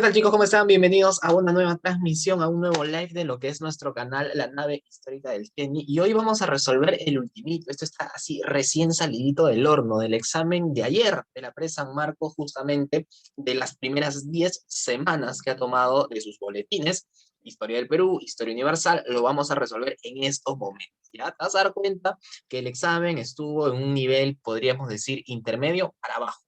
¿Qué tal, chicos? ¿Cómo están? Bienvenidos a una nueva transmisión, a un nuevo live de lo que es nuestro canal, La Nave Histórica del Kenny. Y hoy vamos a resolver el ultimito. Esto está así recién salidito del horno, del examen de ayer de la Pre San Marcos, justamente de las primeras 10 semanas que ha tomado de sus boletines. Historia del Perú, Historia Universal, lo vamos a resolver en estos momentos. Ya te vas a dar cuenta que el examen estuvo en un nivel, podríamos decir, intermedio para abajo,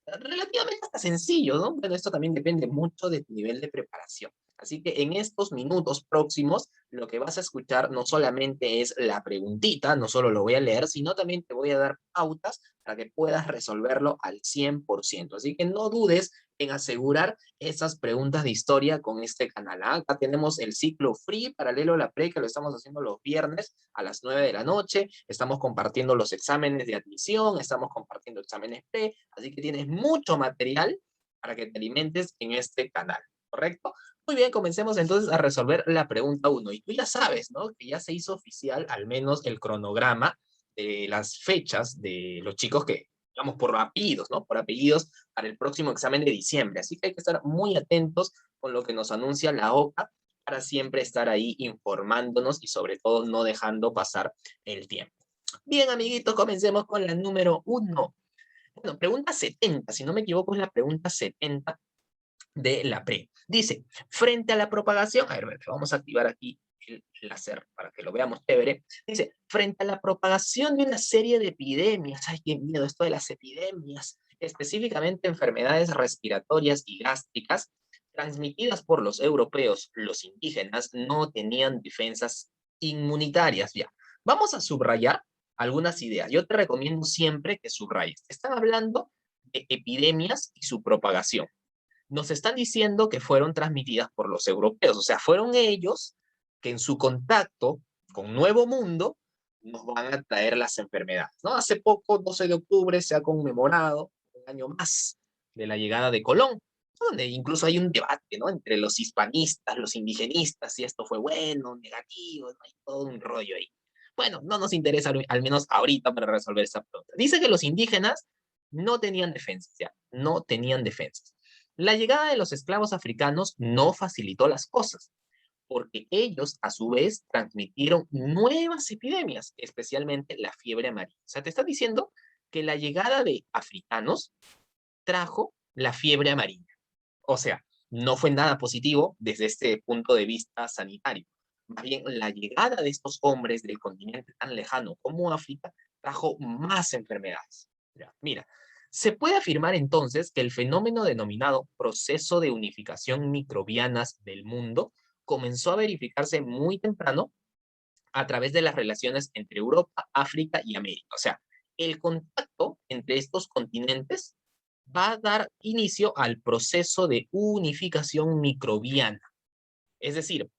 relativamente hasta sencillo, ¿no? Bueno, esto también depende mucho de tu nivel de preparación. Así que en estos minutos próximos, lo que vas a escuchar no solamente es la preguntita, no solo lo voy a leer, sino también te voy a dar pautas para que puedas resolverlo al 100%. Así que no dudes en asegurar esas preguntas de historia con este canal. ¿Ah? Acá tenemos el ciclo free paralelo a la pre, que lo estamos haciendo los viernes a las 9 de la noche. Estamos compartiendo los exámenes de admisión, estamos compartiendo exámenes pre, así que tienes mucho material para que te alimentes en este canal, ¿correcto? Muy bien, comencemos entonces a resolver la pregunta uno. Y tú ya sabes, ¿no? Que ya se hizo oficial al menos el cronograma de las fechas de los chicos que, digamos, por apellidos, ¿no? Por apellidos para el próximo examen de diciembre. Así que hay que estar muy atentos con lo que nos anuncia la OCA para siempre estar ahí informándonos y sobre todo no dejando pasar el tiempo. Bien, amiguitos, comencemos con la número uno. Bueno, pregunta 70, si no me equivoco, es la pregunta 70 de la pre. Dice, frente a la propagación, a ver, vamos a activar aquí el láser para que lo veamos chévere. Dice, frente a la propagación de una serie de epidemias, ay, qué miedo esto de las epidemias, específicamente enfermedades respiratorias y gástricas, transmitidas por los europeos, los indígenas no tenían defensas inmunitarias. Ya, vamos a subrayar algunas ideas. Yo te recomiendo siempre que subrayes. Están hablando de epidemias y su propagación. Nos están diciendo que fueron transmitidas por los europeos, o sea, fueron ellos que en su contacto con Nuevo Mundo nos van a traer las enfermedades, ¿no? Hace poco, 12 de octubre, se ha conmemorado un año más de la llegada de Colón, donde incluso hay un debate, ¿no? Entre los hispanistas, los indigenistas, si esto fue bueno, negativo, ¿no? Hay todo un rollo ahí. Bueno, no nos interesa al menos ahorita para resolver esa pregunta. Dice que los indígenas no tenían defensas, ya, no tenían defensas. La llegada de los esclavos africanos no facilitó las cosas, porque ellos, a su vez, transmitieron nuevas epidemias, especialmente la fiebre amarilla. O sea, te está diciendo que la llegada de africanos trajo la fiebre amarilla. O sea, no fue nada positivo desde este punto de vista sanitario. Más bien, la llegada de estos hombres del continente tan lejano como África trajo más enfermedades. Mira, se puede afirmar entonces que el fenómeno denominado proceso de unificación microbianas del mundo comenzó a verificarse muy temprano a través de las relaciones entre Europa, África y América. O sea, el contacto entre estos continentes va a dar inicio al proceso de unificación microbiana. Es decir,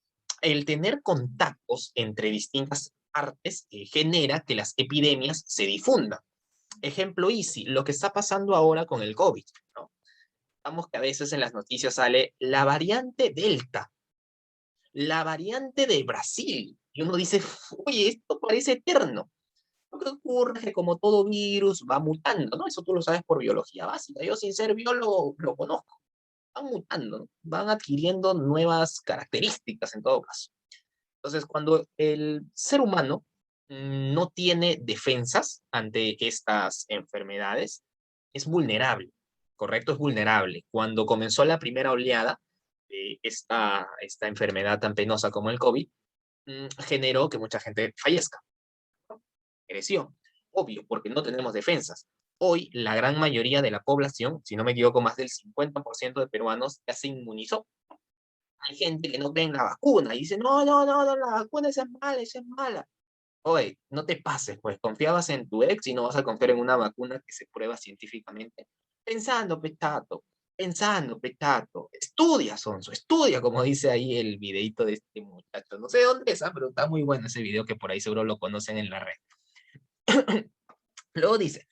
el tener contactos entre distintas partes genera que las epidemias se difundan. Ejemplo easy, lo que está pasando ahora con el COVID, ¿no? Vamos que a veces en las noticias sale la variante Delta, la variante de Brasil, y uno dice, oye, esto parece eterno. Lo que ocurre es que como todo virus va mutando, ¿no? Eso tú lo sabes por biología básica. Yo sin ser biólogo lo conozco. Van mutando, ¿no? Van adquiriendo nuevas características en todo caso. Entonces, cuando el ser humano no tiene defensas ante estas enfermedades, es vulnerable, ¿correcto? Es vulnerable. Cuando comenzó la primera oleada de esta enfermedad tan penosa como el COVID, generó que mucha gente fallezca, ¿no? Creció, obvio, porque no tenemos defensas. Hoy, la gran mayoría de la población, si no me equivoco, más del 50% de peruanos ya se inmunizó. Hay gente que no cree en la vacuna y dice, no, no, no, no, la vacuna esa es mala, esa es mala. Oye, no te pases, pues confiabas en tu ex y no vas a confiar en una vacuna que se prueba científicamente. Pensando, petato. Estudia, Sonso, estudia, como dice ahí el videito de este muchacho. No sé de dónde es, pero está muy bueno ese video que por ahí seguro lo conocen en la red. Luego dice,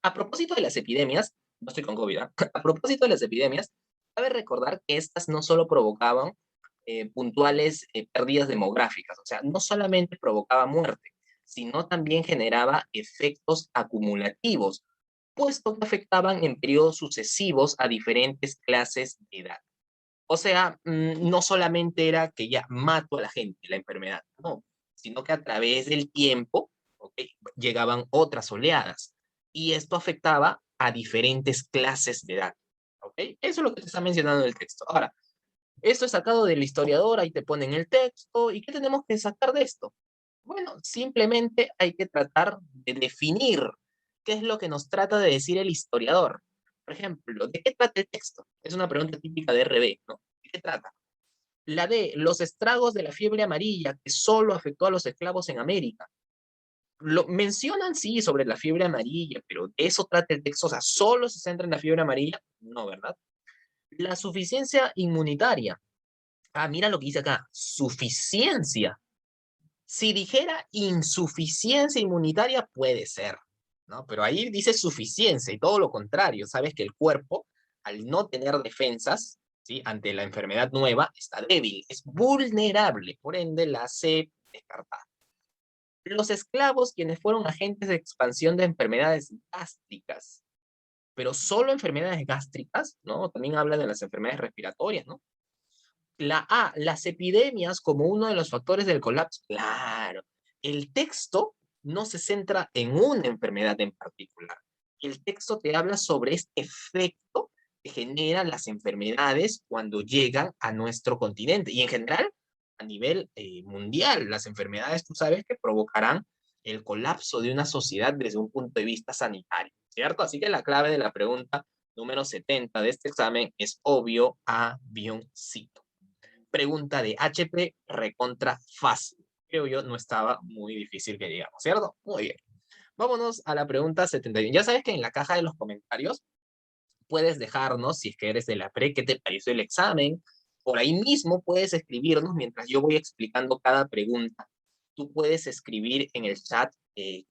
a propósito de las epidemias, no estoy con COVID, ¿ah? A propósito de las epidemias, cabe recordar que estas no solo provocaban puntuales pérdidas demográficas, o sea, no solamente provocaba muerte, sino también generaba efectos acumulativos, puesto que afectaban en periodos sucesivos a diferentes clases de edad. O sea, no solamente era que ya mató a la gente la enfermedad, no, sino que a través del tiempo, ¿okay?, llegaban otras oleadas y esto afectaba a diferentes clases de edad. ¿Okay? Eso es lo que se está mencionando en el texto. Ahora, esto es sacado del historiador, ahí te ponen el texto, ¿y qué tenemos que sacar de esto? Bueno, simplemente hay que tratar de definir qué es lo que nos trata de decir el historiador. Por ejemplo, ¿de qué trata el texto? Es una pregunta típica de RB, ¿no? ¿De qué trata? La de los estragos de la fiebre amarilla que solo afectó a los esclavos en América. Lo mencionan, sí, sobre la fiebre amarilla, pero de eso trata el texto, o sea, solo se centra en la fiebre amarilla, no, ¿verdad? La suficiencia inmunitaria. Ah, mira lo que dice acá, suficiencia. Si dijera insuficiencia inmunitaria, puede ser, ¿no? Pero ahí dice suficiencia y todo lo contrario. Sabes que el cuerpo, al no tener defensas, ¿sí?, ante la enfermedad nueva, está débil, es vulnerable, por ende la hace descartada. Los esclavos, quienes fueron agentes de expansión de enfermedades gástricas, pero solo enfermedades gástricas, ¿no? También habla de las enfermedades respiratorias, ¿no? Las epidemias como uno de los factores del colapso. Claro, el texto no se centra en una enfermedad en particular. El texto te habla sobre este efecto que generan las enfermedades cuando llegan a nuestro continente y en general a nivel mundial. Las enfermedades, tú sabes, que provocarán el colapso de una sociedad desde un punto de vista sanitario, ¿cierto? Así que la clave de la pregunta número 70 de este examen es obvio, avioncito. Pregunta de HP recontra fácil. Creo yo no estaba muy difícil que digamos, ¿cierto? Muy bien. Vámonos a la pregunta 71. Ya sabes que en la caja de los comentarios puedes dejarnos, si es que eres de la pre, qué te pareció el examen. Por ahí mismo puedes escribirnos mientras yo voy explicando cada pregunta. Tú puedes escribir en el chat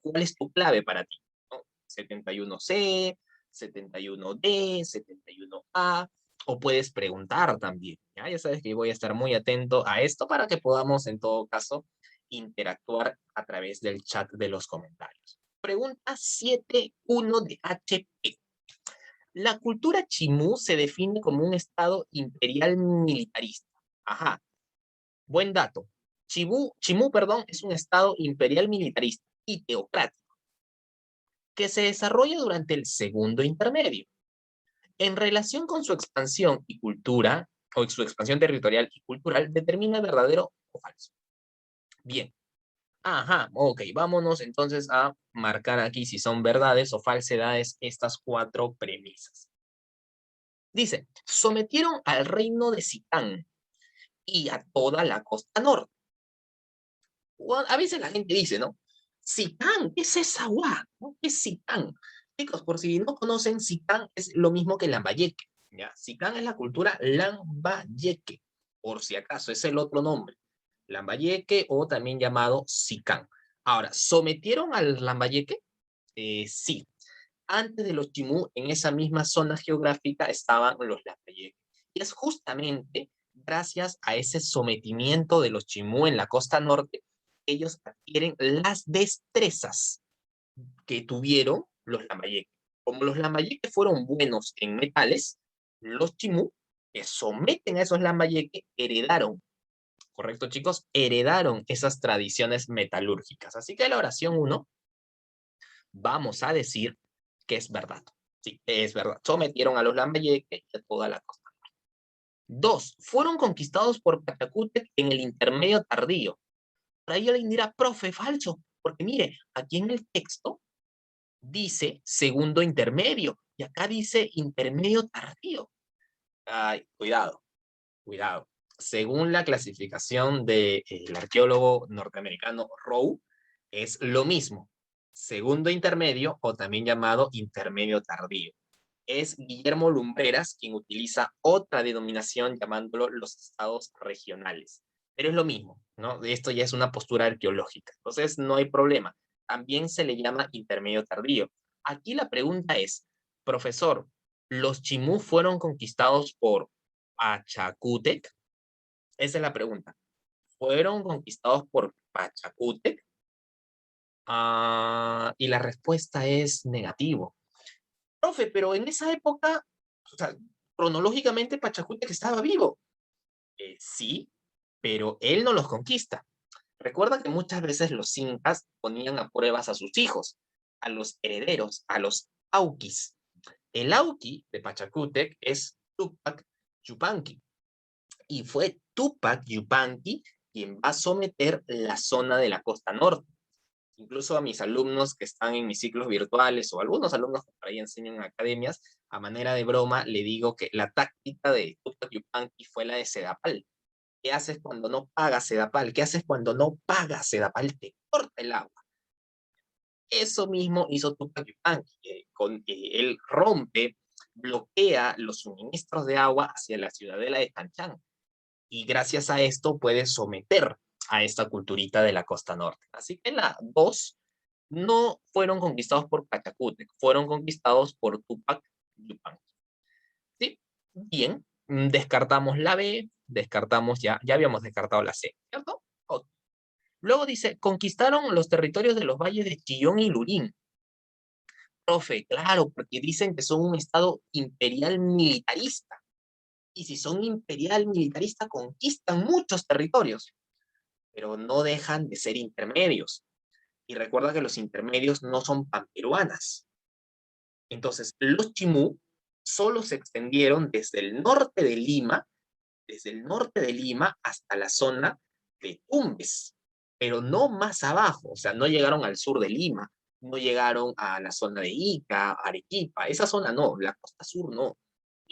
cuál es tu clave para ti, ¿no? 71C, 71D, 71A, o puedes preguntar también. ¿Ya? Ya sabes que voy a estar muy atento a esto para que podamos, en todo caso, interactuar a través del chat de los comentarios. Pregunta 71 de HP. La cultura chimú se define como un estado imperial militarista. Ajá, buen dato. Chimú, perdón, es un estado imperial militarista y teocrático que se desarrolla durante el segundo intermedio. En relación con su expansión y cultura, o su expansión territorial y cultural, determina verdadero o falso. Bien. Ajá, ok, vámonos entonces a marcar aquí si son verdades o falsedades estas cuatro premisas. Dice, sometieron al reino de Sitán y a toda la costa norte. A veces la gente dice, ¿no? Sitán, ¿qué es esa guá? ¿No? ¿Qué es Sitán? Chicos, por si no conocen, Sitán es lo mismo que Lambayeque. ¿Ya? Sitán es la cultura Lambayeque, por si acaso, es el otro nombre. Lambayeque o también llamado Sicán. Ahora, ¿sometieron al Lambayeque? Sí. Antes de los Chimú, en esa misma zona geográfica estaban los Lambayeque. Y es justamente gracias a ese sometimiento de los Chimú en la costa norte, ellos adquieren las destrezas que tuvieron los Lambayeque. Como los Lambayeque fueron buenos en metales, los Chimú, que someten a esos Lambayeque, heredaron, ¿correcto, chicos? Heredaron esas tradiciones metalúrgicas. Así que la oración 1, vamos a decir que es verdad. Sí, es verdad. Sometieron a los Lambayeque y a toda la costa. 2, fueron conquistados por Pachacútec en el intermedio tardío. Por ahí alguien dirá, profe, falso, porque mire, aquí en el texto dice segundo intermedio y acá dice intermedio tardío. Ay, cuidado, cuidado. Según la clasificación del arqueólogo norteamericano Rowe, es lo mismo, segundo intermedio o también llamado intermedio tardío. Es Guillermo Lumbreras quien utiliza otra denominación llamándolo los estados regionales. Pero es lo mismo, ¿no? Esto ya es una postura arqueológica. Entonces no hay problema. También se le llama intermedio tardío. Aquí la pregunta es, profesor, ¿los Chimú fueron conquistados por Pachacútec? Esa es la pregunta. ¿Fueron conquistados por Pachacútec? Y la respuesta es negativo. Profe, pero en esa época, o sea, cronológicamente Pachacútec estaba vivo. Sí, pero él no los conquista. Recuerda que muchas veces los incas ponían a pruebas a sus hijos, a los herederos, a los auquis. El auqui de Pachacútec es Tupac Yupanqui. Y fue Tupac Yupanqui quien va a someter la zona de la costa norte. Incluso a mis alumnos que están en mis ciclos virtuales o algunos alumnos que por ahí enseñan en academias, a manera de broma, le digo que la táctica de Tupac Yupanqui fue la de Sedapal. ¿Qué haces cuando no pagas Sedapal? ¿Qué haces cuando no pagas Sedapal? Te corta el agua. Eso mismo hizo Tupac Yupanqui. Él rompe, bloquea los suministros de agua hacia la ciudadela de Tanchán. Y gracias a esto puede someter a esta culturita de la costa norte. Así que la 2 no fueron conquistados por Pachacútec, fueron conquistados por Tupac Yupanqui. ¿Sí? Bien, descartamos la B, descartamos ya habíamos descartado la C, ¿cierto? Ok. Luego dice, conquistaron los territorios de los valles de Chillón y Lurín. Profe, claro, porque dicen que son un estado imperial militarista. Y si son imperial militarista, conquistan muchos territorios, pero no dejan de ser intermedios. Y recuerda que los intermedios no son panperuanas. Entonces, los Chimú solo se extendieron desde el norte de Lima hasta la zona de Tumbes, pero no más abajo, o sea, no llegaron al sur de Lima, no llegaron a la zona de Ica, Arequipa, esa zona no, la costa sur no.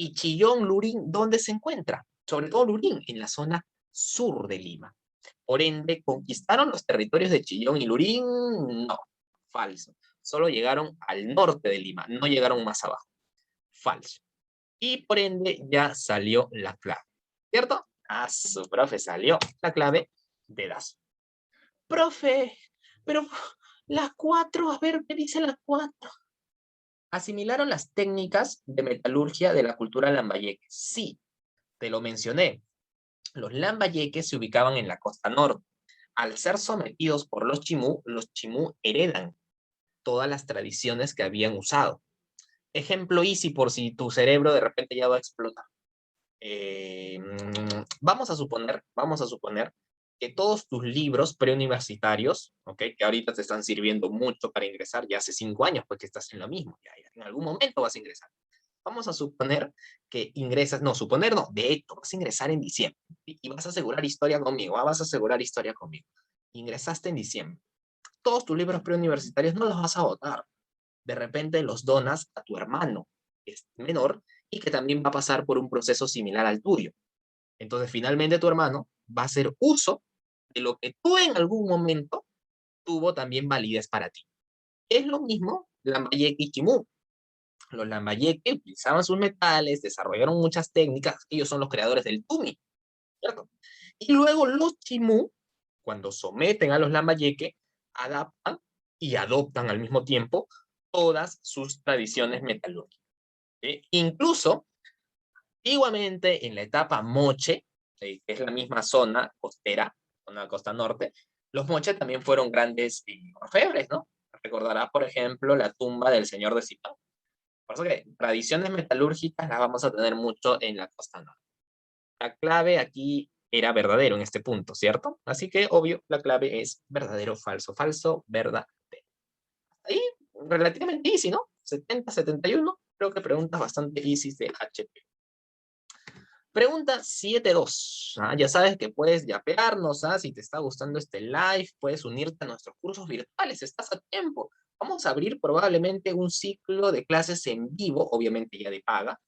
Y Chillón, Lurín, ¿dónde se encuentra? Sobre todo Lurín, en la zona sur de Lima. Por ende, ¿conquistaron los territorios de Chillón y Lurín? No, falso. Solo llegaron al norte de Lima, no llegaron más abajo. Falso. Y por ende ya salió la clave. ¿Cierto? Ah, su profe salió la clave de Dazo. Profe, pero las 4, a ver, ¿qué dice las 4? Asimilaron las técnicas de metalurgia de la cultura lambayeque. Sí, te lo mencioné. Los lambayeques se ubicaban en la costa norte. Al ser sometidos por los chimú heredan todas las tradiciones que habían usado. Ejemplo easy por si tu cerebro de repente ya va a explotar. Vamos a suponer que todos tus libros preuniversitarios, ¿okay? Que ahorita te están sirviendo mucho para ingresar, ya hace 5 años, pues que estás en lo mismo, ya en algún momento vas a ingresar. Vamos a suponer que ingresas, no, suponer no, de hecho, vas a ingresar en diciembre y vas a asegurar historia conmigo, vas a asegurar historia conmigo. Ingresaste en diciembre. Todos tus libros preuniversitarios no los vas a votar. De repente los donas a tu hermano, que es menor, y que también va a pasar por un proceso similar al tuyo. Entonces, finalmente tu hermano va a hacer uso de lo que tú en algún momento tuvo también validez para ti. Es lo mismo Lambayeque y Chimú. Los Lambayeque utilizaban sus metales, desarrollaron muchas técnicas, ellos son los creadores del Tumi, ¿cierto? Y luego los Chimú, cuando someten a los Lambayeque, adaptan y adoptan al mismo tiempo todas sus tradiciones metalúrgicas. ¿Sí? Incluso, antiguamente, en la etapa Moche, que es la misma zona costera, zona costa norte, los Moche también fueron grandes orfebres, ¿no? Recordarás, por ejemplo, la tumba del señor de Zipán. Por eso que tradiciones metalúrgicas las vamos a tener mucho en la costa norte. La clave aquí era verdadero en este punto, ¿cierto? Así que, obvio, la clave es verdadero, falso, verdadero. Ahí, relativamente easy, ¿no? 70, 71, creo que preguntas bastante easy de HP. Pregunta 7.2. Ya sabes que puedes yapearnos, si te está gustando este live, puedes unirte a nuestros cursos virtuales, estás a tiempo. Vamos a abrir probablemente un ciclo de clases en vivo, obviamente ya de paga,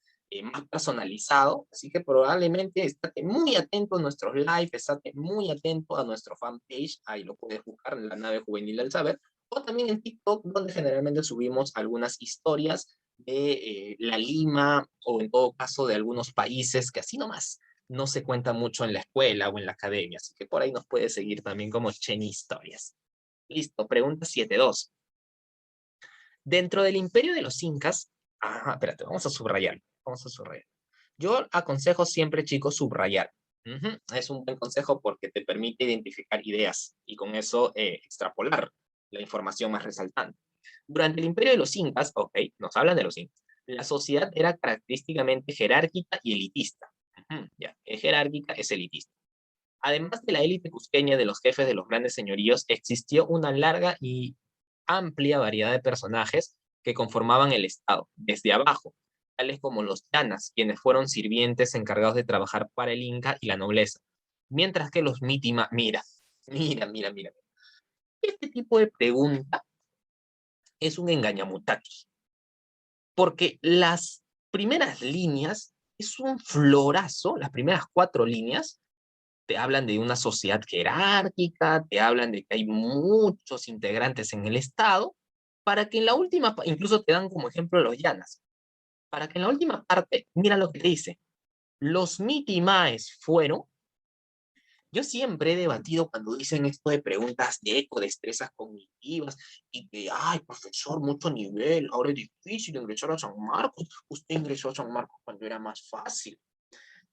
más personalizado, así que probablemente estate muy atento a nuestros live, estate muy atento a nuestro fanpage, ahí lo puedes buscar en la nave juvenil del saber, o también en TikTok, donde generalmente subimos algunas historias de la Lima o en todo caso de algunos países que así nomás no se cuenta mucho en la escuela o en la academia. Así que por ahí nos puede seguir también como Cheni Historias. Listo, pregunta 7.2. Dentro del imperio de los incas, espérate, vamos a subrayar. Vamos a subrayar. Yo aconsejo siempre, chicos, subrayar. Es un buen consejo porque te permite identificar ideas y con eso extrapolar la información más resaltante. Durante el imperio de los incas, ok, nos hablan de los incas. La sociedad era característicamente jerárquica y elitista. Ya, es jerárquica, es elitista. Además de la élite cusqueña de los jefes de los grandes señoríos, existió una larga y amplia variedad de personajes que conformaban el Estado, desde abajo, tales como los llanas, quienes fueron sirvientes encargados de trabajar para el Inca y la nobleza, mientras que los mítima, mira, este tipo de pregunta es un engañamutatos, porque las primeras líneas es un florazo, las primeras 4 líneas te hablan de una sociedad jerárquica, te hablan de que hay muchos integrantes en el Estado, para que en la última, incluso te dan como ejemplo los llanas, para que en la última parte, mira lo que te dice, los mitimaes fueron, yo siempre he debatido cuando dicen esto de preguntas de eco, destrezas cognitivas, y que, ay, profesor, mucho nivel, ahora es difícil ingresar a San Marcos, usted ingresó a San Marcos cuando era más fácil.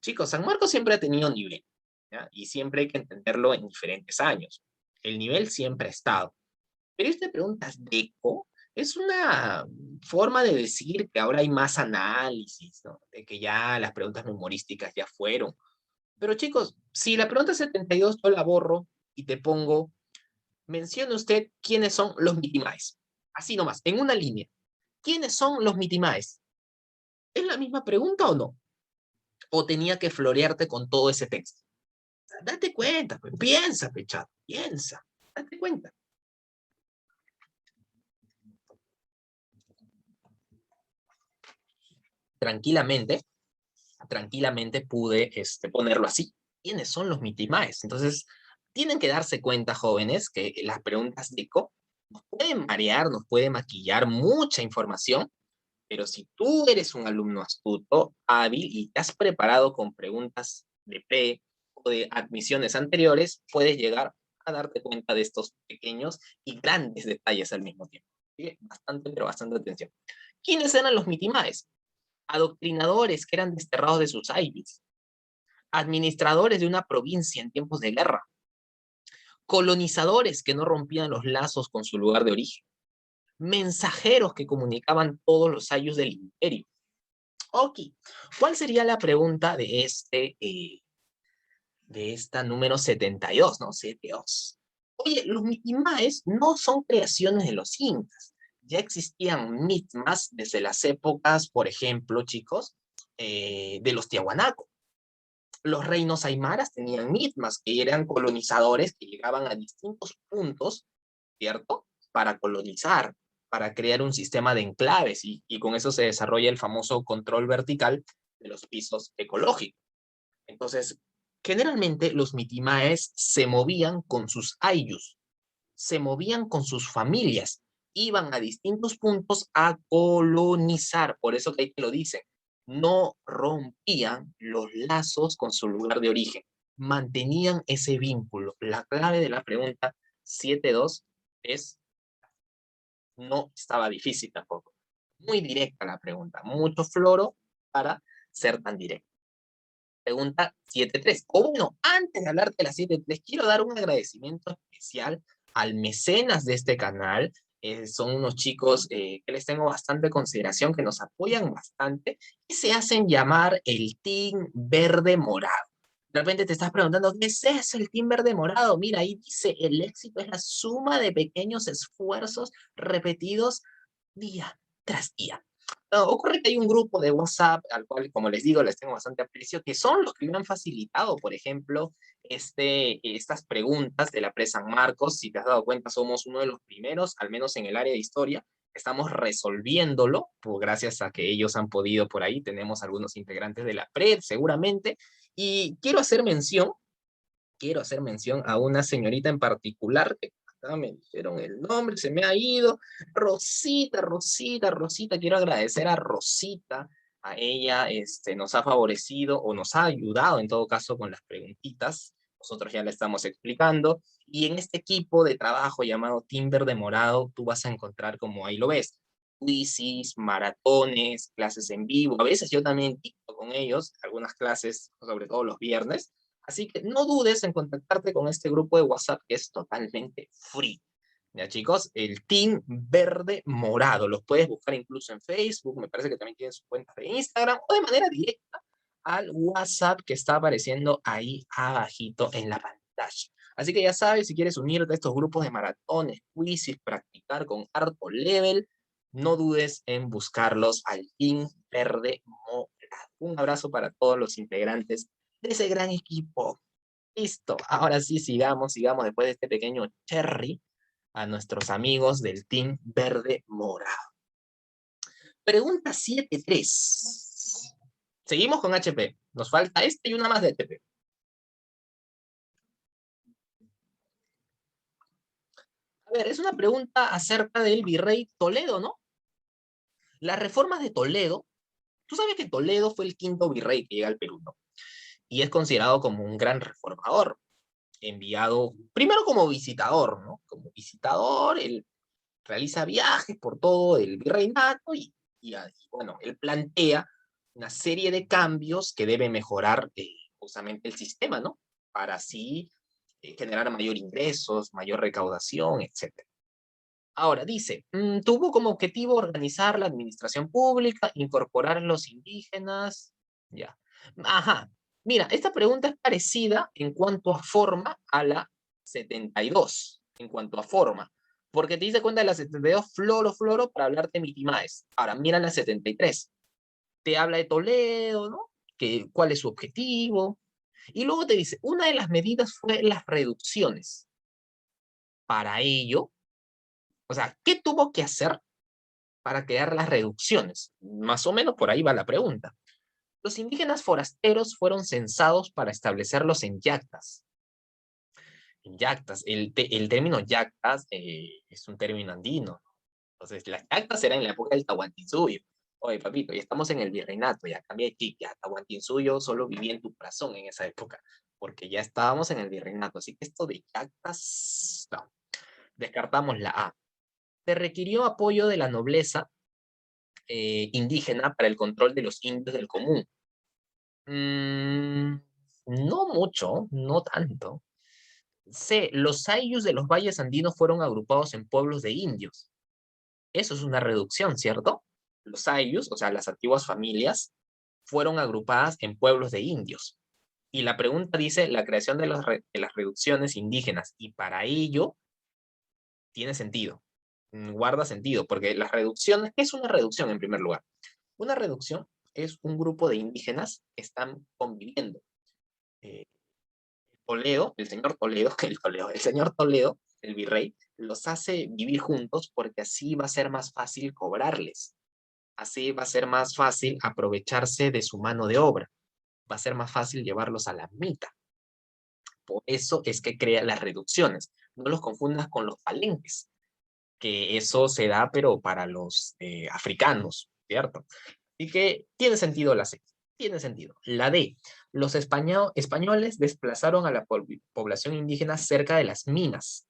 Chicos, San Marcos siempre ha tenido nivel, ¿ya? Y siempre hay que entenderlo en diferentes años. El nivel siempre ha estado. Pero esta pregunta de eco es una forma de decir que ahora hay más análisis, ¿no? De que ya las preguntas memorísticas ya fueron. Pero chicos, si la pregunta 72 yo la borro y te pongo, mencione usted quiénes son los mitimaes. Así nomás, en una línea. ¿Quiénes son los mitimaes? ¿Es la misma pregunta o no? ¿O tenía que florearte con todo ese texto? Date cuenta, pues, piensa, pechado, piensa, date cuenta. Tranquilamente, tranquilamente pude ponerlo así. ¿Quiénes son los mitimaes? Entonces, tienen que darse cuenta, jóvenes, que las preguntas de ECO nos pueden marear, nos pueden maquillar mucha información, pero si tú eres un alumno astuto, hábil y te has preparado con preguntas de pre o de admisiones anteriores, puedes llegar a darte cuenta de estos pequeños y grandes detalles al mismo tiempo. ¿Sí? Bastante, pero bastante atención. ¿Quiénes eran los mitimaes? Adoctrinadores que eran desterrados de sus aires, administradores de una provincia en tiempos de guerra, colonizadores que no rompían los lazos con su lugar de origen, mensajeros que comunicaban todos los ayos del imperio. Ok, ¿cuál sería la pregunta de esta número 72, ¿no? 72. Oye, los mitimaes no son creaciones de los incas. Ya existían mitmas desde las épocas, por ejemplo, chicos, de los tiahuanaco. Los reinos aymaras tenían mitmas, que eran colonizadores que llegaban a distintos puntos, ¿cierto? Para colonizar, para crear un sistema de enclaves y con eso se desarrolla el famoso control vertical de los pisos ecológicos. Entonces, generalmente los mitimaes se movían con sus ayllus, se movían con sus familias, iban a distintos puntos a colonizar, por eso que ahí te lo dicen, no rompían los lazos con su lugar de origen, mantenían ese vínculo. La clave de la pregunta 7.2 es, no estaba difícil tampoco, muy directa la pregunta, mucho floro para ser tan directa. Pregunta 7.3. O bueno, antes de hablarte de la 7.3, quiero dar un agradecimiento especial al mecenas de este canal. Son unos chicos que les tengo bastante consideración, que nos apoyan bastante y se hacen llamar el Team Verde Morado. De repente te estás preguntando, ¿qué es eso, el Team Verde Morado? Mira, ahí dice, el éxito es la suma de pequeños esfuerzos repetidos día tras día. Ocurre que hay un grupo de WhatsApp al cual, como les digo, les tengo bastante aprecio, que son los que me han facilitado, por ejemplo, estas preguntas de la presa San Marcos. Si te has dado cuenta, somos uno de los primeros, al menos en el área de historia, estamos resolviéndolo, pues gracias a que ellos han podido por ahí. Tenemos algunos integrantes de la PRED, seguramente, y quiero hacer mención a una señorita en particular que acá me dijeron el nombre, se me ha ido. Rosita, quiero agradecer a Rosita, a ella nos ha favorecido o nos ha ayudado en todo caso con las preguntitas, nosotros ya le estamos explicando, y en este equipo de trabajo llamado Timber de Morado, tú vas a encontrar, como ahí lo ves, quizzes, maratones, clases en vivo, a veces yo también dicto con ellos, algunas clases, sobre todo los viernes. Así que no dudes en contactarte con este grupo de WhatsApp que es totalmente free. Ya chicos, el Team Verde Morado. Los puedes buscar incluso en Facebook, me parece que también tienen su cuenta de Instagram, o de manera directa al WhatsApp que está apareciendo ahí abajito en la pantalla. Así que ya sabes, si quieres unirte a estos grupos de maratones, quizzes, practicar con harto level, no dudes en buscarlos al Team Verde Morado. Un abrazo para todos los integrantes de ese gran equipo. Listo, ahora sí, sigamos después de este pequeño cherry a nuestros amigos del Team Verde Morado. Pregunta 7.3. Seguimos con HP. Nos falta este y una más de HP. A ver, es una pregunta acerca del virrey Toledo, ¿no? Las reformas de Toledo. Tú sabes que Toledo fue el quinto virrey que llega al Perú, ¿no? Y es considerado como un gran reformador, enviado primero como visitador, ¿no? Como visitador, él realiza viajes por todo el virreinato y bueno, él plantea una serie de cambios que debe mejorar justamente el sistema, ¿no? Para así generar mayor ingresos, mayor recaudación, etcétera. Ahora, dice, tuvo como objetivo organizar la administración pública, incorporar a los indígenas, ya. Ajá, mira, esta pregunta es parecida en cuanto a forma a la 72, en cuanto a forma, porque te dice cuenta de la 72, floro, para hablarte de Mitimaes. Ahora, mira la 73, te habla de Toledo, ¿no? ¿Cuál es su objetivo? Y luego te dice, una de las medidas fue las reducciones. Para ello, o sea, ¿qué tuvo que hacer para crear las reducciones? Más o menos por ahí va la pregunta. Los indígenas forasteros fueron censados para establecerlos en yactas. En yactas. El término yactas es un término andino. Entonces, las yactas eran en la época del Tahuantinsuyo. Oye, papito, ya estamos en el virreinato, ya cambié de chip, ya Tahuantinsuyo solo vivía en tu corazón en esa época, porque ya estábamos en el virreinato. Así que esto de yactas, no. Descartamos la A. Se requirió apoyo de la nobleza indígena para el control de los indios del común. No mucho, no tanto. C. Los ayllus de los valles andinos fueron agrupados en pueblos de indios. Eso es una reducción, ¿cierto? Los ayllus, o sea, las antiguas familias, fueron agrupadas en pueblos de indios. Y la pregunta dice la creación de las reducciones indígenas. Y para ello tiene sentido. Guarda sentido, porque las reducciones, ¿qué es una reducción en primer lugar? Una reducción es un grupo de indígenas que están conviviendo. Eh, Toledo, el señor Toledo, el señor Toledo, el virrey, los hace vivir juntos porque así va a ser más fácil cobrarles. Así va a ser más fácil aprovecharse de su mano de obra. Va a ser más fácil llevarlos a la mitad. Por eso es que crea las reducciones. No los confundas con los palenques, que eso se da, pero para los africanos, ¿cierto? Así que tiene sentido la C. Tiene sentido. La D. Los españoles desplazaron a la población indígena cerca de las minas.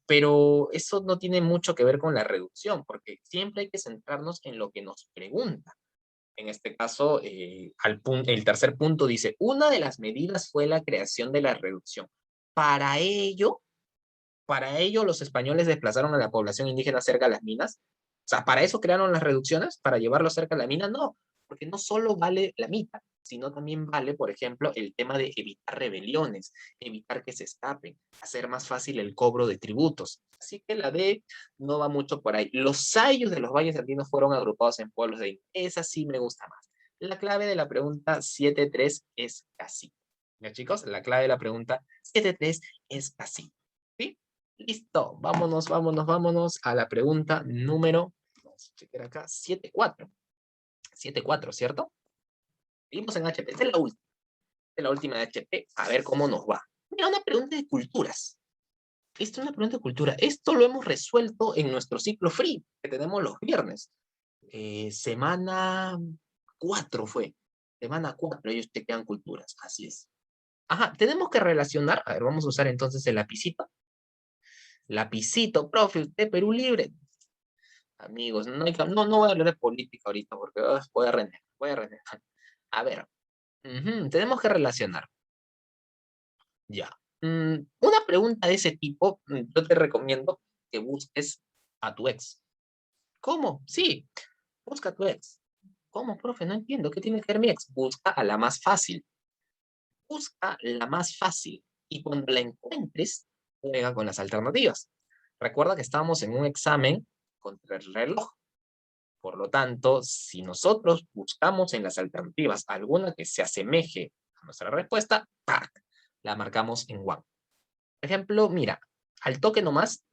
Pero eso no tiene mucho que ver con la reducción, porque siempre hay que centrarnos en lo que nos pregunta. En este caso, el tercer punto dice, una de las medidas fue la creación de la reducción. Para ello, para ello los españoles desplazaron a la población indígena cerca de las minas. O sea, ¿para eso crearon las reducciones? ¿Para llevarlos cerca de la mina? No, porque no solo vale la mitad, sino también vale, por ejemplo, el tema de evitar rebeliones, evitar que se escapen, hacer más fácil el cobro de tributos. Así que la D no va mucho por ahí. Los sayos de los valles andinos fueron agrupados en pueblos de... Esa sí me gusta más. La clave de la pregunta 7.3 es casi. ¿Ya, chicos? La clave de la pregunta 7.3 es casi. ¿Sí? Listo, vámonos a la pregunta número, vamos a chequear acá, 7.4. 7.4, ¿cierto? Seguimos en HP, esta es la última de HP, a ver cómo nos va. Mira, una pregunta de culturas. Esto es una pregunta de cultura. Esto lo hemos resuelto en nuestro ciclo free que tenemos los viernes. Semana 4 fue. Semana 4, ellos chequean culturas, así es. Ajá, tenemos que relacionar, a ver, vamos a usar entonces el lapicito. Lapicito, profe, usted Perú Libre. Amigos, no voy a hablar de política ahorita porque voy a renegar, voy a renegar. A ver, tenemos que relacionar. Ya. Una pregunta de ese tipo, yo te recomiendo que busques a tu ex. ¿Cómo? Sí, busca a tu ex. ¿Cómo, profe? No entiendo. ¿Qué tiene que ver mi ex? Busca a la más fácil. Busca la más fácil. Y cuando la encuentres, juega con las alternativas. Recuerda que estábamos en un examen contra el reloj. Por lo tanto, si nosotros buscamos en las alternativas alguna que se asemeje a nuestra respuesta, ¡pac!, la marcamos en one. Por ejemplo, mira, al toque nomás,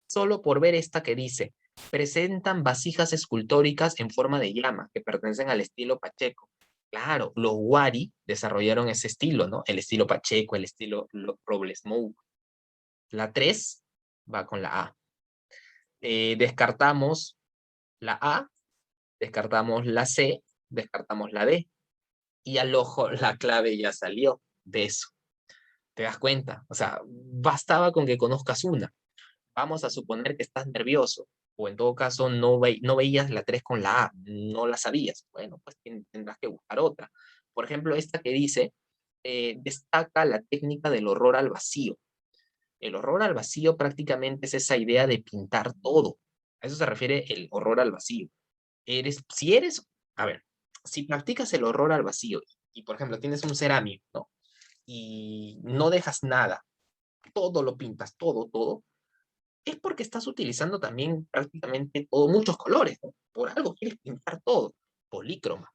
solo por ver esta que dice, presentan vasijas escultóricas en forma de llama que pertenecen al estilo Pacheco. Claro, los Wari desarrollaron ese estilo, ¿no? El estilo Pacheco, el estilo Robles Mou. La 3 va con la A. Descartamos la A, descartamos la C, descartamos la D. Y al ojo la clave ya salió de eso. ¿Te das cuenta? O sea, bastaba con que conozcas una. Vamos a suponer que estás nervioso, o en todo caso no veías la 3 con la A, no la sabías. Bueno, pues tendrás que buscar otra. Por ejemplo, esta que dice, destaca la técnica del horror al vacío. El horror al vacío prácticamente es esa idea de pintar todo. A eso se refiere el horror al vacío. Si eres, a ver, si practicas el horror al vacío y, por ejemplo, tienes un cerámico, ¿no? Y no dejas nada, todo lo pintas, todo, es porque estás utilizando también prácticamente todo, muchos colores, ¿no? Por algo quieres pintar todo, polícroma.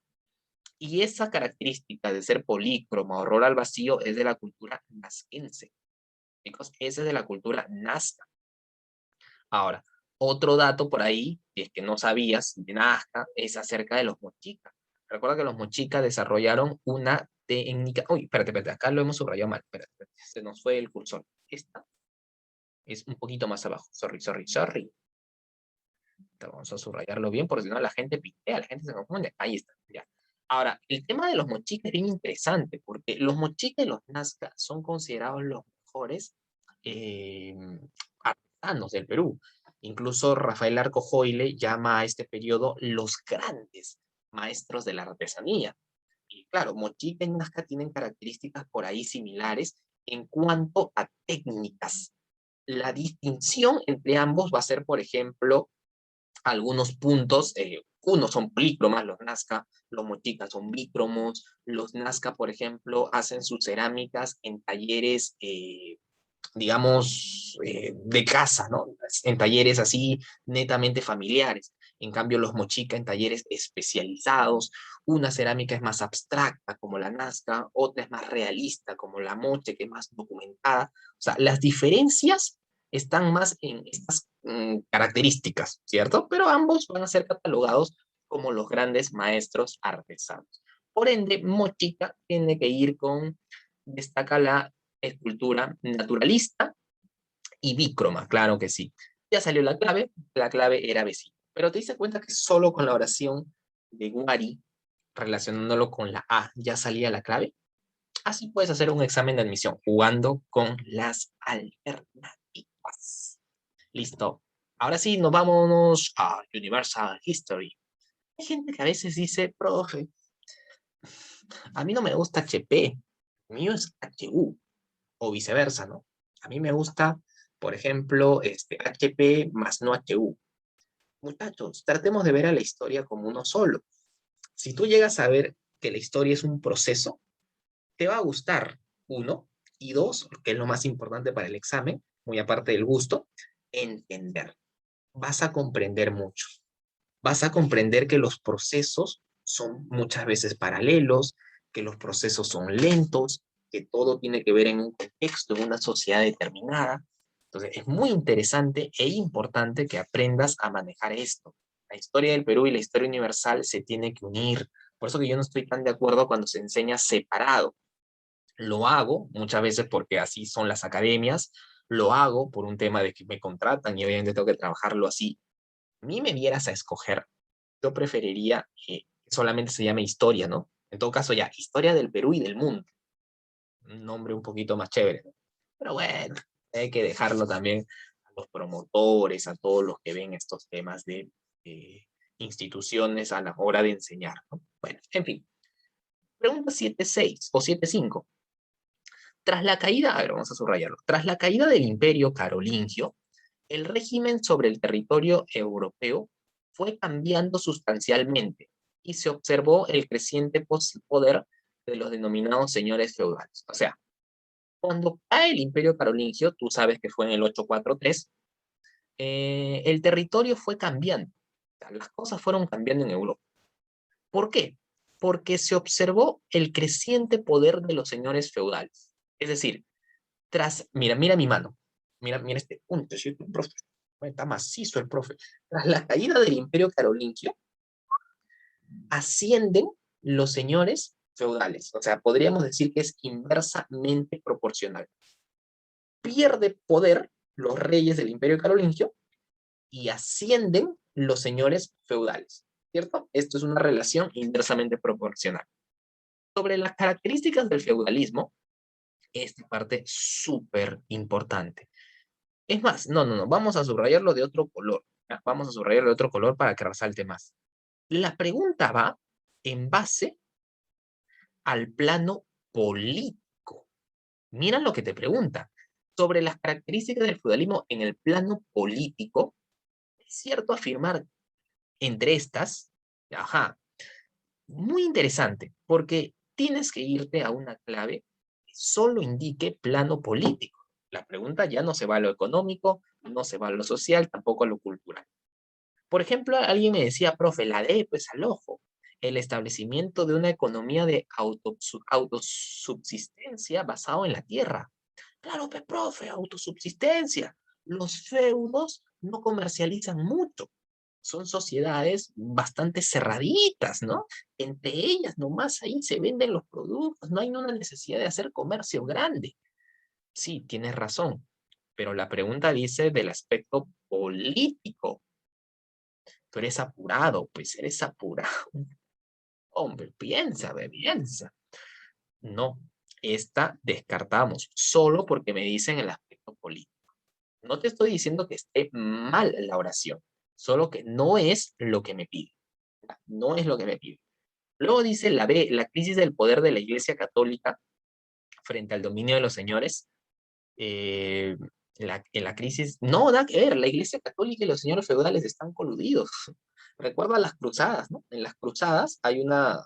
Y esa característica de ser polícroma, horror al vacío, es de la cultura nazquense. Chicos, esa es de la cultura nazca. Ahora, otro dato por ahí, si es que no sabías de Nazca, es acerca de los mochicas. Recuerda que los mochicas desarrollaron una técnica. Uy, espérate, acá lo hemos subrayado mal. Espérate, se nos fue el cursor. Esta es un poquito más abajo. Sorry. Vamos a subrayarlo bien, porque si no la gente pitea, la gente se confunde. Ahí está, ya. Ahora, el tema de los mochicas es bien interesante, porque los mochicas y los nazca son considerados los mejores eh, artesanos del Perú. Incluso Rafael Arco Joyle llama a este periodo los grandes maestros de la artesanía. Y claro, mochica y nazca tienen características por ahí similares en cuanto a técnicas. La distinción entre ambos va a ser, por ejemplo, algunos puntos, unos son polícromas, los Nazca, los mochicas son bícromos, los Nazca, por ejemplo, hacen sus cerámicas en talleres, digamos, de casa, ¿no? En talleres así netamente familiares. En cambio, los mochicas en talleres especializados. Una cerámica es más abstracta, como la Nazca, otra es más realista, como la moche, que es más documentada. O sea, las diferencias están más en estas características, ¿cierto? Pero ambos van a ser catalogados como los grandes maestros artesanos. Por ende, mochica tiene que ir con, destaca la escultura naturalista y bícroma, claro que sí. Ya salió la clave era vecino. Pero te diste cuenta que solo con la oración de Guari, relacionándolo con la A, ya salía la clave. Así puedes hacer un examen de admisión jugando con las alternativas. Listo. Ahora sí, nos vámonos a Universal History. Hay gente que a veces dice, profe, a mí no me gusta HP, mío es HU, o viceversa, ¿no? A mí me gusta, por ejemplo, HP más no HU. Muchachos, tratemos de ver a la historia como uno solo. Si tú llegas a ver que la historia es un proceso, te va a gustar, uno, y dos, que es lo más importante para el examen, muy aparte del gusto, entender. Vas a comprender mucho. Vas a comprender que los procesos son muchas veces paralelos, que los procesos son lentos, que todo tiene que ver en un contexto, en una sociedad determinada. Entonces, es muy interesante e importante que aprendas a manejar esto. La historia del Perú y la historia universal se tiene que unir. Por eso que yo no estoy tan de acuerdo cuando se enseña separado. Lo hago muchas veces porque así son las academias, lo hago por un tema de que me contratan y obviamente tengo que trabajarlo así. A mí me vieras a escoger, yo preferiría que solamente se llame historia, ¿no? En todo caso, ya, historia del Perú y del mundo. Un nombre un poquito más chévere, ¿no? Pero bueno, hay que dejarlo también a los promotores, a todos los que ven estos temas de instituciones a la hora de enseñar, ¿no? Bueno, en fin. Pregunta 7.6 o 7.5. Tras la caída, a ver, vamos a subrayarlo, tras la caída del Imperio Carolingio, el régimen sobre el territorio europeo fue cambiando sustancialmente y se observó el creciente poder de los denominados señores feudales. O sea, cuando cae el Imperio Carolingio, tú sabes que fue en el 843, el territorio fue cambiando. O sea, las cosas fueron cambiando en Europa. ¿Por qué? Porque se observó el creciente poder de los señores feudales. Es decir, mira mi mano, mira este punto, ¿sí? Profe, está macizo el profe. Tras la caída del Imperio Carolingio, ascienden los señores feudales. O sea, podríamos decir que es inversamente proporcional. Pierde poder los reyes del Imperio Carolingio y ascienden los señores feudales, ¿cierto? Esto es una relación inversamente proporcional. Sobre las características del feudalismo, esta parte súper importante. Es más, no, vamos a subrayarlo de otro color. ¿Ya? Vamos a subrayarlo de otro color para que resalte más. La pregunta va en base al plano político. Mira lo que te pregunta. Sobre las características del feudalismo en el plano político, es cierto afirmar entre estas, ajá, muy interesante, porque tienes que irte a una clave que solo indique plano político. La pregunta ya no se va a lo económico, no se va a lo social, tampoco a lo cultural. Por ejemplo, alguien me decía, profe, la D, pues al ojo, el establecimiento de una economía de autosubsistencia basado en la tierra. Claro, pues, profe, autosubsistencia. Los feudos no comercializan mucho. Son sociedades bastante cerraditas, ¿no? Entre ellas nomás ahí se venden los productos, no hay una necesidad de hacer comercio grande. Sí, tienes razón, pero la pregunta dice del aspecto político. Tú eres apurado, pues eres apurado. Hombre, piensa, ve, piensa. No, esta descartamos, solo porque me dicen el aspecto político. No te estoy diciendo que esté mal la oración, solo que no es lo que me pide. No es lo que me pide. Luego dice la B, la crisis del poder de la Iglesia Católica frente al dominio de los señores. Eh, en la crisis, no, nada que ver, la Iglesia Católica y los señores feudales están coludidos. Recuerda las cruzadas, ¿no? En las cruzadas hay una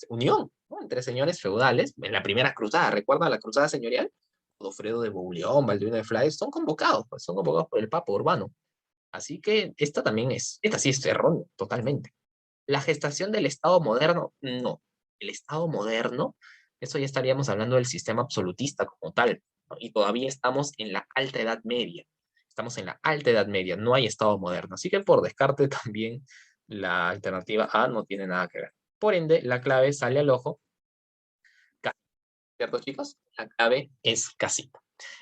unión, ¿no? Entre señores feudales. En la primera cruzada, ¿recuerda la cruzada señorial? Godofredo de Bouillon, Balduino de Flaes, son convocados por el Papa Urbano. Así que esta sí es errónea, totalmente. La gestación del Estado moderno, no. El Estado moderno, eso ya estaríamos hablando del sistema absolutista como tal, ¿no? Y todavía estamos en la alta edad media. Estamos en la alta edad media, no hay Estado moderno. Así que por descarte también la alternativa A no tiene nada que ver. Por ende, la clave sale al ojo, ¿cierto, chicos? La clave es casita.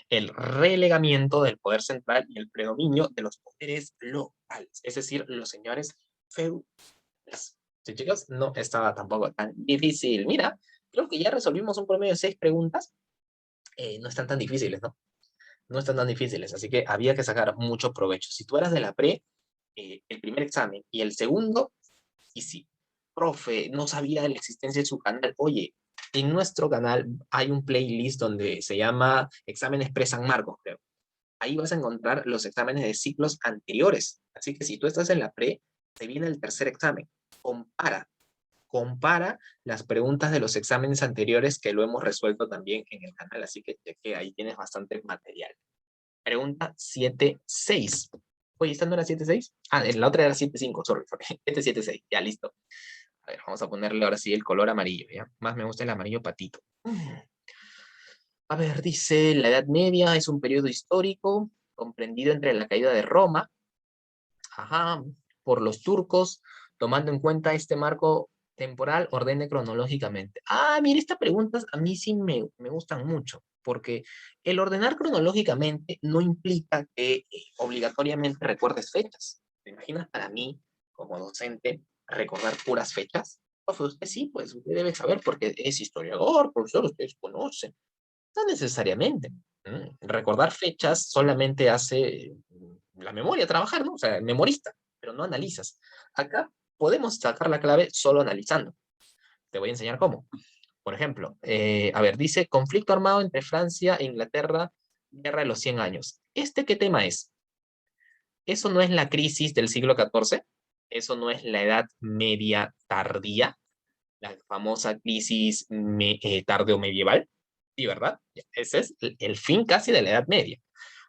El relegamiento del poder central y el predominio de los poderes locales, es decir, los señores feudales. Sí, chicos, no estaba tampoco tan difícil. Mira, creo que ya resolvimos un promedio de 6 preguntas. No están tan difíciles, ¿no? No están tan difíciles, así que había que sacar mucho provecho. Si tú eras de la pre, el primer examen y el segundo, y sí, profe, no sabía de la existencia de su canal. Oye, en nuestro canal hay un playlist donde se llama Exámenes Pre-San Marcos, creo. Ahí vas a encontrar los exámenes de ciclos anteriores. Así que si tú estás en la pre, te viene el tercer examen. Compara las preguntas de los exámenes anteriores que lo hemos resuelto también en el canal, así que ahí tienes bastante material. Pregunta 7.6. Oye, ¿esta no era 7.6? Ah, la otra era 7.5, sorry. Este es 7.6, ya listo. A ver, vamos a ponerle ahora sí el color amarillo, ¿ya? Más me gusta el amarillo patito. A ver, dice, la Edad Media es un periodo histórico comprendido entre la caída de Roma, ajá, por los turcos, tomando en cuenta este marco temporal, ordene cronológicamente. Ah, mire, estas preguntas a mí sí me gustan mucho, porque el ordenar cronológicamente no implica que obligatoriamente recuerdes fechas. ¿Te imaginas para mí, como docente, recordar puras fechas? Profe, usted sí, pues usted debe saber porque es historiador, profesor, ustedes conocen. No necesariamente. Recordar fechas solamente hace la memoria trabajar, ¿no? O sea, memorista, pero no analizas. Acá podemos sacar la clave solo analizando. Te voy a enseñar cómo. Por ejemplo, a ver, dice, conflicto armado entre Francia e Inglaterra, guerra de los 100 años. ¿Este qué tema es? ¿Eso no es la crisis del siglo XIV? ¿Eso no es la Edad Media tardía? La famosa crisis tardeo-medieval. Sí, ¿verdad? Ese es el fin casi de la Edad Media.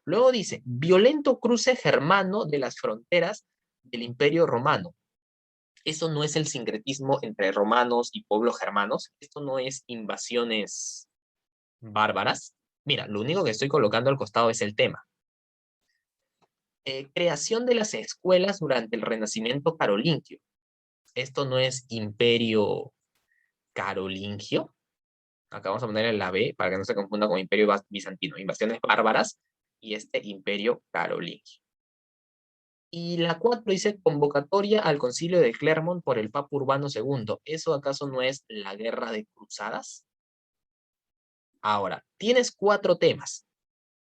Luego dice, violento cruce germano de las fronteras del Imperio Romano. Eso no es el sincretismo entre romanos y pueblos germanos. Esto no es invasiones bárbaras. Mira, lo único que estoy colocando al costado es el tema. Creación de las escuelas durante el Renacimiento carolingio. Esto no es imperio carolingio. Acá vamos a ponerle la B para que no se confunda con imperio bizantino. Invasiones bárbaras y este imperio carolingio. Y la 4 dice convocatoria al concilio de Clermont por el Papa Urbano II. ¿Eso acaso no es la guerra de cruzadas? Ahora, tienes 4 temas.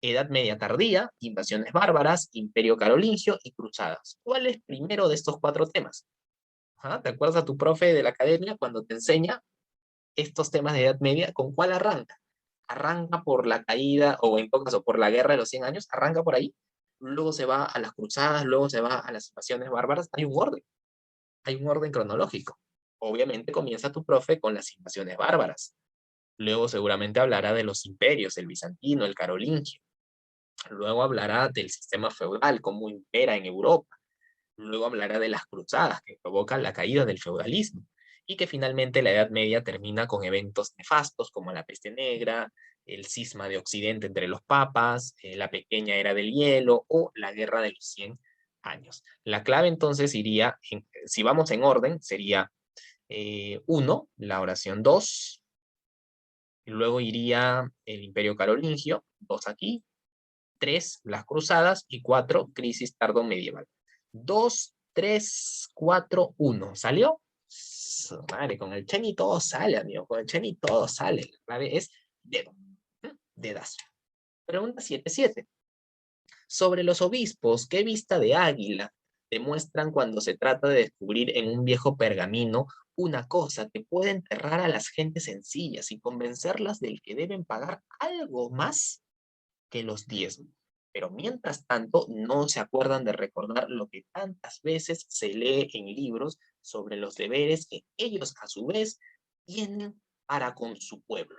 Edad Media tardía, invasiones bárbaras, imperio carolingio y cruzadas. ¿Cuál es primero de estos 4 temas? ¿Ah? ¿Te acuerdas a tu profe de la academia cuando te enseña estos temas de Edad Media? ¿Con cuál arranca? Arranca por la caída, o en todo caso por la guerra de los 100 años, arranca por ahí, luego se va a las cruzadas, luego se va a las invasiones bárbaras. Hay un orden cronológico. Obviamente comienza tu profe con las invasiones bárbaras. Luego seguramente hablará de los imperios, el bizantino, el carolingio. Luego hablará del sistema feudal, cómo impera en Europa. Luego hablará de las cruzadas que provocan la caída del feudalismo y que finalmente la Edad Media termina con eventos nefastos como la peste negra, el cisma de Occidente entre los papas, la pequeña era del hielo o la guerra de los 100 años. La clave entonces iría, si vamos en orden, sería 1, la oración 2, luego iría el Imperio Carolingio, 2 aquí, 3, las cruzadas y 4, crisis tardo-medieval. 2, 3, 4, 1. ¿Salió? Madre, con el Cheni todo sale, amigo. Con el Cheni todo sale. La clave es dedo. Dedazo. Pregunta 7.7. Sobre los obispos, ¿qué vista de águila demuestran cuando se trata de descubrir en un viejo pergamino una cosa que puede enterrar a las gentes sencillas y convencerlas del que deben pagar algo más que los diezmos? Pero mientras tanto no se acuerdan de recordar lo que tantas veces se lee en libros sobre los deberes que ellos a su vez tienen para con su pueblo.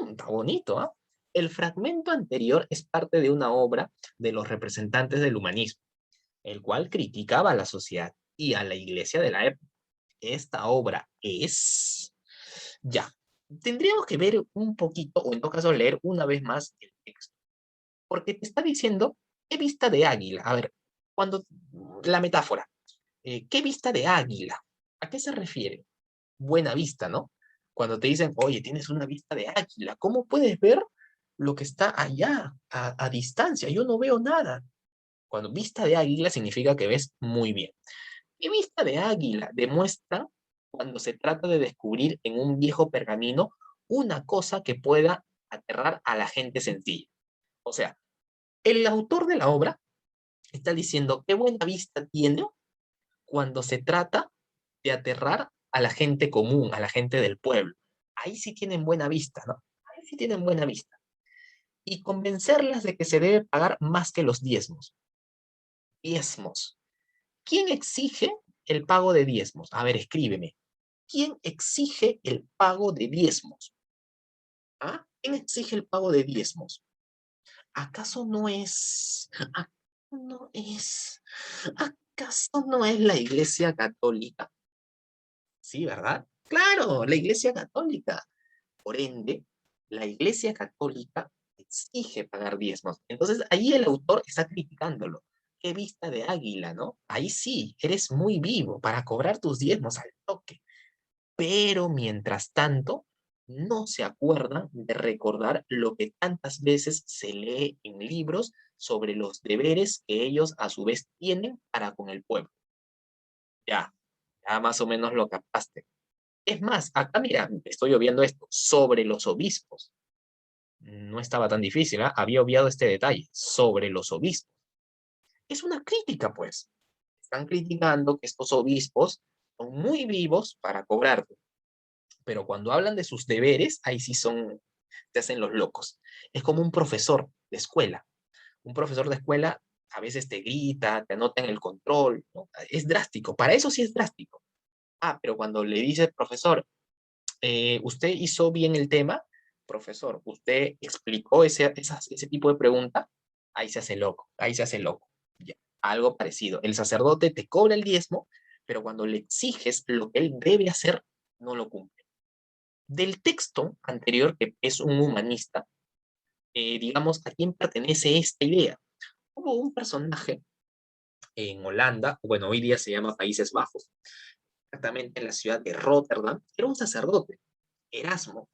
Está bonito, ¿ah? El fragmento anterior es parte de una obra de los representantes del humanismo, el cual criticaba a la sociedad y a la iglesia de la época. Esta obra es... Ya, tendríamos que ver un poquito, o en todo caso leer una vez más el texto, porque te está diciendo, ¿qué vista de águila? A ver, cuando la metáfora, ¿qué vista de águila? ¿A qué se refiere? Buena vista, ¿no? Cuando te dicen, oye, tienes una vista de águila, ¿cómo puedes ver lo que está allá, a distancia? Yo no veo nada. Cuando vista de águila significa que ves muy bien. ¿Qué vista de águila demuestra cuando se trata de descubrir en un viejo pergamino una cosa que pueda aterrar a la gente sencilla? O sea, el autor de la obra está diciendo qué buena vista tiene cuando se trata de aterrar a la gente común, a la gente del pueblo. Ahí sí tienen buena vista, ¿no? Ahí sí tienen buena vista. Y convencerlas de que se debe pagar más que los diezmos. Diezmos. ¿Quién exige el pago de diezmos? A ver, escríbeme. ¿Quién exige el pago de diezmos? ¿Ah? ¿Quién exige el pago de diezmos? ¿Acaso no es... no es... ¿Acaso no es la Iglesia Católica? Sí, ¿verdad? Claro, la Iglesia Católica. Por ende, la Iglesia Católica exige pagar diezmos. Entonces, ahí el autor está criticándolo. Qué vista de águila, ¿no? Ahí sí, eres muy vivo para cobrar tus diezmos al toque. Pero mientras tanto, no se acuerdan de recordar lo que tantas veces se lee en libros sobre los deberes que ellos a su vez tienen para con el pueblo. Ya, ya más o menos lo captaste. Es más, acá mira, estoy obviando esto, sobre los obispos. No estaba tan difícil, ¿eh? Había obviado este detalle, sobre los obispos. Es una crítica, pues. Están criticando que estos obispos son muy vivos para cobrarte. Pero cuando hablan de sus deberes, ahí sí se hacen los locos. Es como un profesor de escuela. Un profesor de escuela a veces te grita, te anota en el control, ¿no? Es drástico, para eso sí es drástico. Ah, pero cuando le dice, profesor, ¿usted hizo bien el tema? Profesor, ¿usted explicó ese tipo de pregunta? Ahí se hace loco, ahí se hace loco. Ya, algo parecido. El sacerdote te cobra el diezmo, pero cuando le exiges lo que él debe hacer, no lo cumple. Del texto anterior, que es un humanista, digamos, ¿a quién pertenece esta idea? Hubo un personaje en Holanda, bueno, hoy día se llama Países Bajos, exactamente en la ciudad de Rotterdam, era un sacerdote, Erasmo.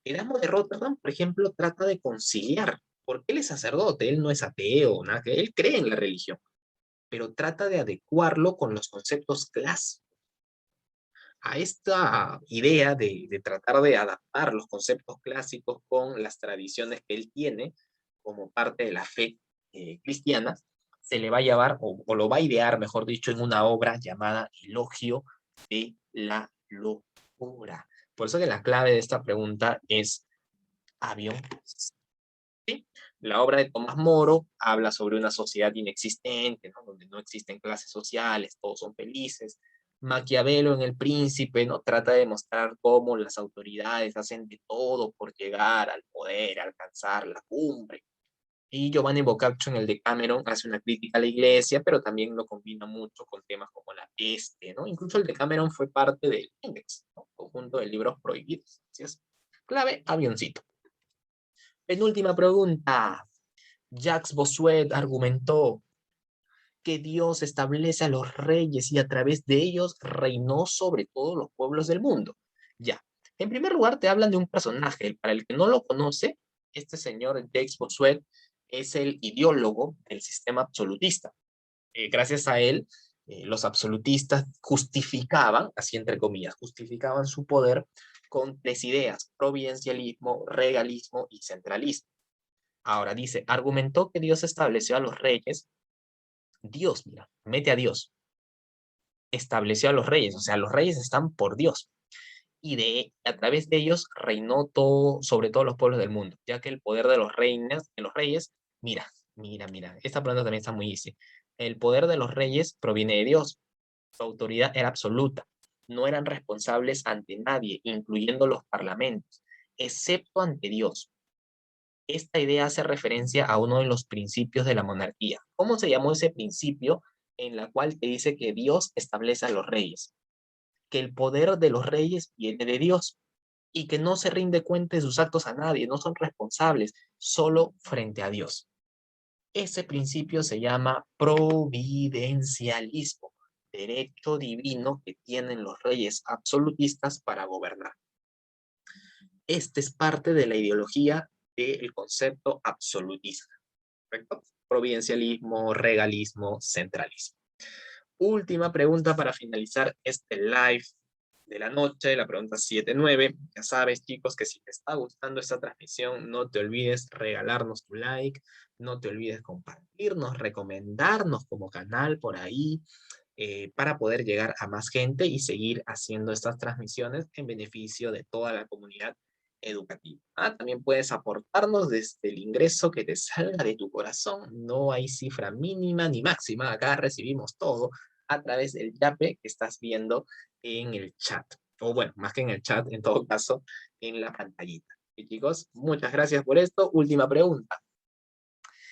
Erasmo de Rotterdam, por ejemplo, trata de conciliar, porque él es sacerdote, él no es ateo, nada, que él cree en la religión, pero trata de adecuarlo con los conceptos clásicos. A esta idea de tratar de adaptar los conceptos clásicos con las tradiciones que él tiene como parte de la fe cristiana, se le va a llevar, o lo va a idear, mejor dicho, en una obra llamada Elogio de la Locura. Por eso que la clave de esta pregunta es avión. ¿Sí? La obra de Tomás Moro habla sobre una sociedad inexistente, ¿no? Donde no existen clases sociales, todos son felices. Maquiavelo en El Príncipe, ¿no? Trata de mostrar cómo las autoridades hacen de todo por llegar al poder, alcanzar la cumbre. Y Giovanni Boccaccio en el Decameron hace una crítica a la iglesia, pero también lo combina mucho con temas como la peste, ¿no? Incluso el Decameron fue parte del Index, ¿no? Conjunto de libros prohibidos. Así es. Clave, avioncito. Penúltima pregunta. Jacques Bossuet argumentó que Dios establece a los reyes y a través de ellos reinó sobre todos los pueblos del mundo. Ya, en primer lugar te hablan de un personaje, para el que no lo conoce, este señor Jacques Bossuet es el ideólogo del sistema absolutista. Gracias a él, los absolutistas justificaban, así entre comillas, justificaban su poder con tres ideas: providencialismo, regalismo y centralismo. Ahora dice, argumentó que Dios estableció a los reyes. Dios, mira, mete a Dios, estableció a los reyes, o sea, los reyes están por Dios, y a través de ellos reinó todo, sobre todos los pueblos del mundo, ya que el poder de los reyes, mira, esta pregunta también está muy easy. El poder de los reyes proviene de Dios, su autoridad era absoluta, no eran responsables ante nadie, incluyendo los parlamentos, excepto ante Dios. Esta idea hace referencia a uno de los principios de la monarquía. ¿Cómo se llamó ese principio en la cual te dice que Dios establece a los reyes? Que el poder de los reyes viene de Dios y que no se rinde cuenta de sus actos a nadie, no son responsables, solo frente a Dios. Ese principio se llama providencialismo, derecho divino que tienen los reyes absolutistas para gobernar. Este es parte de la ideología del concepto absolutista, ¿correcto? Providencialismo, regalismo, centralismo. Última pregunta para finalizar este live de la noche, la pregunta 7-9. Ya sabes, chicos, que si te está gustando esta transmisión, no te olvides regalarnos tu like, no te olvides compartirnos, recomendarnos como canal por ahí, para poder llegar a más gente y seguir haciendo estas transmisiones en beneficio de toda la comunidad educativa. También puedes aportarnos desde el ingreso que te salga de tu corazón. No hay cifra mínima ni máxima. Acá recibimos todo a través del yape que estás viendo en el chat. O bueno, más que en el chat, en todo caso, en la pantallita. Y chicos, muchas gracias por esto. Última pregunta.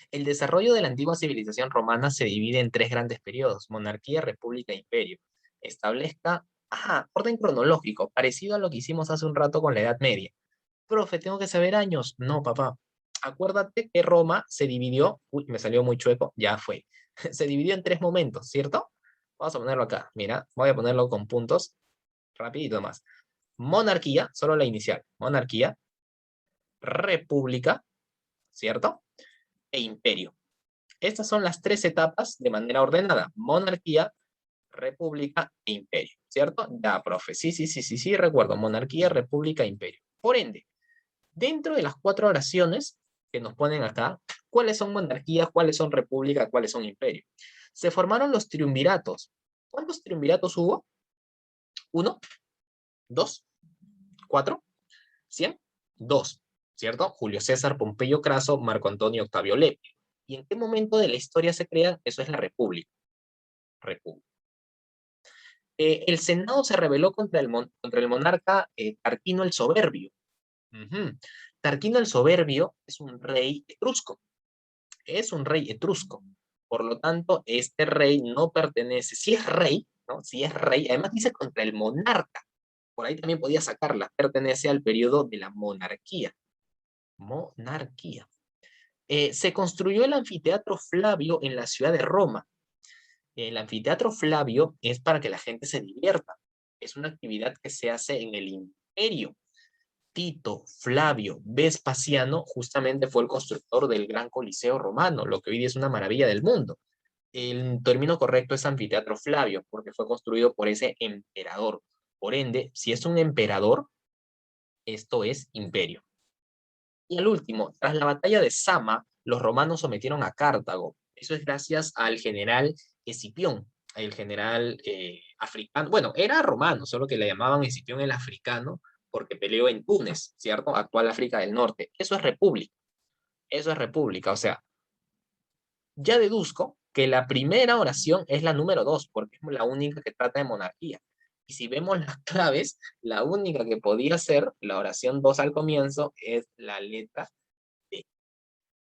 El desarrollo de la antigua civilización romana se divide en tres grandes periodos: monarquía, república e imperio. Establezca, orden cronológico, parecido a lo que hicimos hace un rato con la Edad Media. Profe, ¿tengo que saber años? No, papá. Acuérdate que Roma se dividió, uy, me salió muy chueco, ya fue. Se dividió en tres momentos, ¿cierto? Vamos a ponerlo acá, mira, voy a ponerlo con puntos, rapidito más. Monarquía, solo la inicial, monarquía, república, ¿cierto? E imperio. Estas son las tres etapas de manera ordenada: monarquía, república e imperio, ¿cierto? Ya, profe, sí, recuerdo, monarquía, república e imperio. Por ende, dentro de las cuatro oraciones que nos ponen acá, ¿cuáles son monarquía, cuáles son república, cuáles son imperio? Se formaron los triunviratos. ¿Cuántos triunviratos hubo? ¿Uno? ¿Dos? ¿4? ¿100? 2, ¿cierto? Julio César, Pompeyo Craso, Marco Antonio, Octavio Lepio. ¿Y en qué momento de la historia se crea? Eso es la República. República. El Senado se rebeló contra el monarca Tarquino el Soberbio. Ujú. Tarquino el Soberbio es un rey etrusco. Es un rey etrusco. Por lo tanto, este rey no pertenece, si es rey, ¿no? Si es rey, además dice contra el monarca. Por ahí también podía sacarla. Pertenece al periodo de la monarquía. Monarquía. Se construyó el anfiteatro Flavio en la ciudad de Roma. El anfiteatro Flavio es para que la gente se divierta. Es una actividad que se hace en el imperio. Tito Flavio Vespasiano justamente fue el constructor del Gran Coliseo Romano, lo que hoy día es una maravilla del mundo. El término correcto es anfiteatro Flavio, porque fue construido por ese emperador. Por ende, si es un emperador, esto es imperio. Y el último, tras la batalla de Sama, los romanos sometieron a Cartago. Eso es gracias al general Escipión, el general africano. Bueno, era romano, solo que le llamaban Escipión el africano porque peleó en Túnez, ¿cierto? Actual África del Norte. Eso es república. Eso es república. O sea, ya deduzco que la primera oración es la número 2, porque es la única que trata de monarquía. Y si vemos las claves, la única que podía ser la oración 2 al comienzo es la letra D.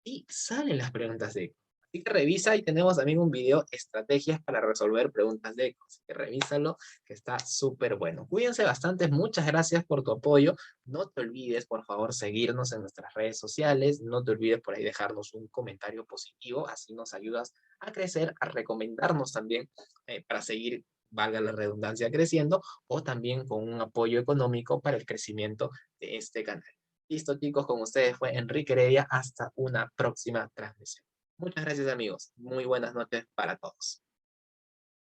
Y salen las preguntas de eco. Así que revisa y tenemos también un video, estrategias para resolver preguntas de eco. Así que revísalo, que está súper bueno. Cuídense bastante, muchas gracias por tu apoyo. No te olvides, por favor, seguirnos en nuestras redes sociales. No te olvides por ahí dejarnos un comentario positivo. Así nos ayudas a crecer, a recomendarnos también para seguir, valga la redundancia, creciendo, o también con un apoyo económico para el crecimiento de este canal. Listo, chicos, con ustedes fue Enrique Heredia. Hasta una próxima transmisión. Muchas gracias, amigos. Muy buenas noches para todos.